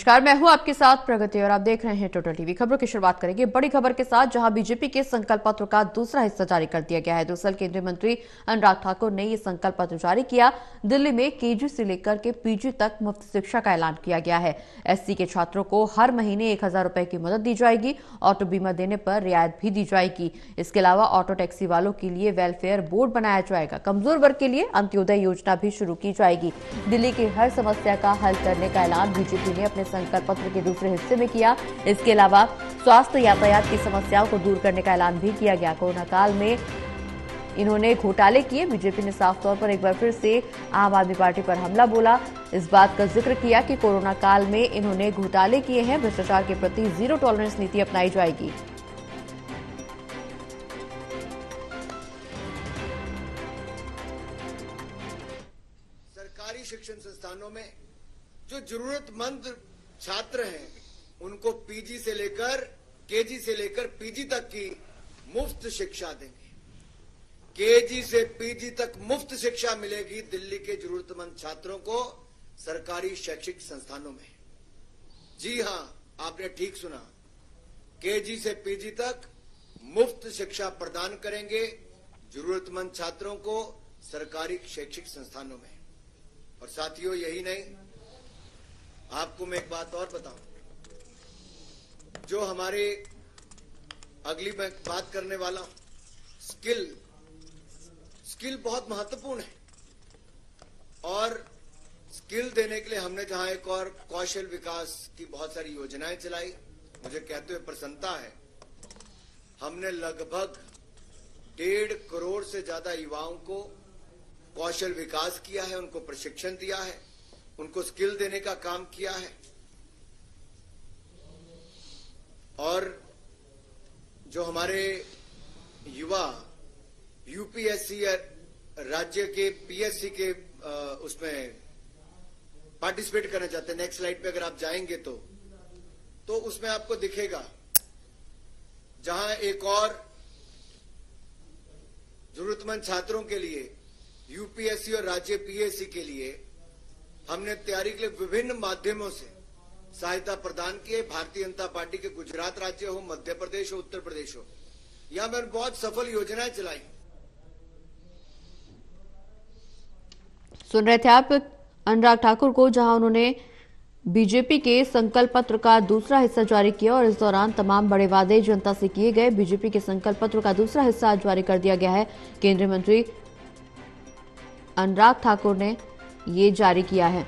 नमस्कार, मैं हूं आपके साथ प्रगति और आप देख रहे हैं टोटल टीवी। खबरों की शुरुआत करेंगे बड़ी खबर के साथ, जहां बीजेपी के संकल्प पत्र का दूसरा हिस्सा जारी कर दिया गया है। दरअसल केंद्रीय मंत्री अनुराग ठाकुर ने ये संकल्प पत्र जारी किया। दिल्ली में केजी से लेकर के पीजी तक मुफ्त शिक्षा का ऐलान किया गया है। एससी के छात्रों को हर महीने 1000 रुपए की मदद दी जाएगी। ऑटो बीमा देने पर रियायत भी दी जाएगी। इसके अलावा ऑटो टैक्सी वालों के लिए वेलफेयर बोर्ड बनाया जाएगा। कमजोर वर्ग के लिए अंत्योदय योजना भी शुरू की जाएगी। दिल्ली की हर समस्या का हल करने का ऐलान बीजेपी ने अपने संकल्प पत्र के दूसरे हिस्से में किया। इसके अलावा स्वास्थ्य यातायात की समस्याओं को दूर करने का ऐलान भी किया गया। कोरोना काल में इन्होंने घोटाले किए। बीजेपी ने साफ तौर पर एक बार फिर से आम आदमी पार्टी पर हमला बोला। इस बात का जिक्र किया कि कोरोना काल में इन्होंने घोटाले किए हैं। भ्रष्टाचार के प्रति जीरो टॉलरेंस नीति अपनाई जाएगी। सरकारी शिक्षण संस्थानों में जो जरूरतमंद छात्र हैं उनको पीजी से लेकर केजी से लेकर पीजी तक की मुफ्त शिक्षा देंगे। केजी से पीजी तक मुफ्त शिक्षा मिलेगी दिल्ली के जरूरतमंद छात्रों को सरकारी शैक्षिक संस्थानों में। जी हां, आपने ठीक सुना, केजी से पीजी तक मुफ्त शिक्षा प्रदान करेंगे जरूरतमंद छात्रों को सरकारी शैक्षिक संस्थानों में। और साथियों, यही नहीं, आपको मैं एक बात और बताऊं, जो हमारे अगली मैं बात करने वाला हूं, स्किल बहुत महत्वपूर्ण है। और स्किल देने के लिए हमने जहां एक और कौशल विकास की बहुत सारी योजनाएं चलाई, मुझे कहते हुए प्रसन्नता है, हमने लगभग 1.5 करोड़ से ज्यादा युवाओं को कौशल विकास किया है, उनको प्रशिक्षण दिया है, उनको स्किल देने का काम किया है। और जो हमारे युवा यूपीएससी या राज्य के पीएससी के उसमें पार्टिसिपेट करना चाहते हैं, नेक्स्ट स्लाइड पे अगर आप जाएंगे तो उसमें आपको दिखेगा, जहां एक और जरूरतमंद छात्रों के लिए यूपीएससी और राज्य पीएससी के लिए हमने तैयारी के लिए विभिन्न माध्यमों से सहायता प्रदान की है। भारतीय जनता पार्टी के गुजरात राज्य हो, मध्य प्रदेश हो, उत्तर प्रदेश हो, यहां मैंने बहुत सफल योजनाएं चलाई। सुन रहे थे आप अनुराग ठाकुर को, जहां उन्होंने बीजेपी के संकल्प पत्र का दूसरा हिस्सा जारी किया और इस दौरान तमाम बड़े वादे जनता से किए गए। बीजेपी के संकल्प पत्र का दूसरा हिस्सा आज जारी कर दिया गया है। केंद्रीय मंत्री अनुराग ठाकुर ने ये जारी किया है।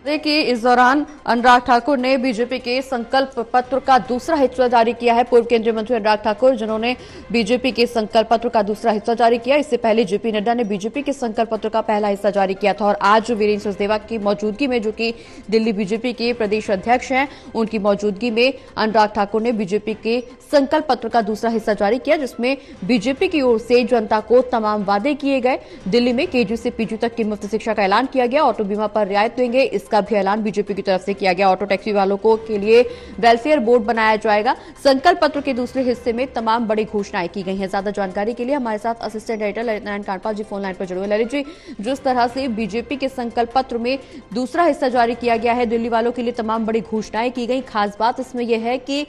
देखिए, इस दौरान अनुराग ठाकुर ने बीजेपी के संकल्प पत्र का दूसरा हिस्सा जारी किया है। पूर्व केंद्रीय मंत्री अनुराग ठाकुर, जिन्होंने बीजेपी के संकल्प पत्र का दूसरा हिस्सा जारी किया। इससे पहले जेपी नड्डा ने बीजेपी के संकल्प पत्र का पहला हिस्सा जारी किया था। और आज वीरेंद्र सचदेवा की मौजूदगी में, जो कि दिल्ली बीजेपी के प्रदेश अध्यक्ष हैं, उनकी मौजूदगी में अनुराग ठाकुर ने बीजेपी के संकल्प पत्र का दूसरा हिस्सा जारी किया, जिसमें बीजेपी की ओर से जनता को तमाम वादे किए गए। दिल्ली में केजी से पीजी तक की मुफ्त शिक्षा का ऐलान किया गया। ऑटो बीमा पर रियायत देंगे, इसका भी ऐलान बीजेपी की तरफ से किया गया। ऑटो टैक्सी वालों को के लिए वेलफेयर बोर्ड बनाया जाएगा। संकल्प पत्र के दूसरे हिस्से में तमाम बड़ी घोषणाएं की गई हैं। ज्यादा जानकारी के लिए हमारे साथ असिस्टेंट एडिटर ललित नारायण कांडपाल जी फोन लाइन पर जुड़े हुए। ललित जी, जिस तरह से बीजेपी के संकल्प पत्र में दूसरा हिस्सा जारी किया गया है, दिल्ली वालों के लिए तमाम बड़ी घोषणाएं की गई। खास बात इसमें यह है कि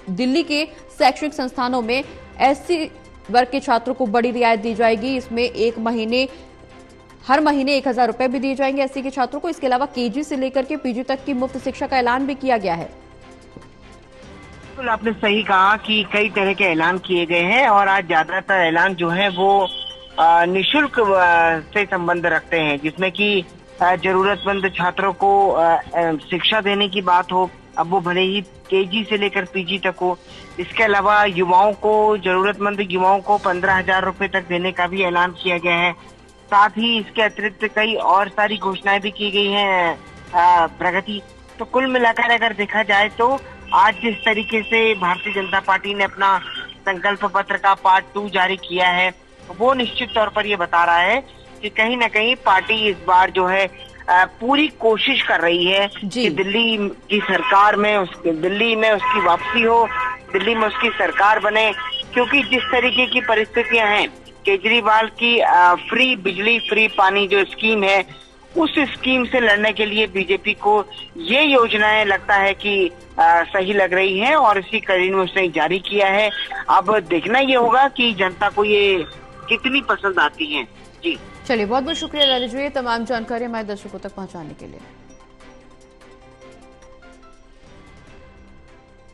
दिल्ली के शैक्षणिक संस्थानों में एससी वर्ग के छात्रों को बड़ी रियायत दी जाएगी। इसमें हर महीने 1000 रुपए भी दिए जाएंगे एससी के छात्रों को। इसके अलावा केजी से लेकर के पीजी तक की मुफ्त शिक्षा का ऐलान भी किया गया है। बिल्कुल, आपने सही कहा कि कई तरह के ऐलान किए गए हैं और आज ज्यादातर ऐलान जो है वो निःशुल्क से संबंध रखते हैं, जिसमें कि जरूरतमंद छात्रों को शिक्षा देने की बात हो, अब वो भले ही केजी से लेकर पीजी तक हो। इसके अलावा युवाओं को, जरूरतमंद युवाओं को 15,000 रुपए तक देने का भी ऐलान किया गया है। साथ ही इसके अतिरिक्त कई और सारी घोषणाएं भी की गई हैं प्रगति। तो कुल मिलाकर अगर देखा जाए तो आज जिस तरीके से भारतीय जनता पार्टी ने अपना संकल्प पत्र का पार्ट 2 जारी किया है, वो निश्चित तौर पर ये बता रहा है कि कहीं ना कहीं पार्टी इस बार जो है पूरी कोशिश कर रही है कि दिल्ली की सरकार में दिल्ली में उसकी वापसी हो, दिल्ली में उसकी सरकार बने। क्योंकि जिस तरीके की परिस्थितियां हैं, केजरीवाल की फ्री बिजली फ्री पानी जो स्कीम है, उस स्कीम से लड़ने के लिए बीजेपी को ये योजनाएं लगता है कि सही लग रही हैं और इसी कड़ी में उसने जारी किया है। अब देखना ये होगा कि जनता को ये कितनी पसंद आती है। जी चलिए, बहुत बहुत शुक्रिया ललित जी, तमाम जानकारी हमारे दर्शकों तक पहुंचाने के लिए।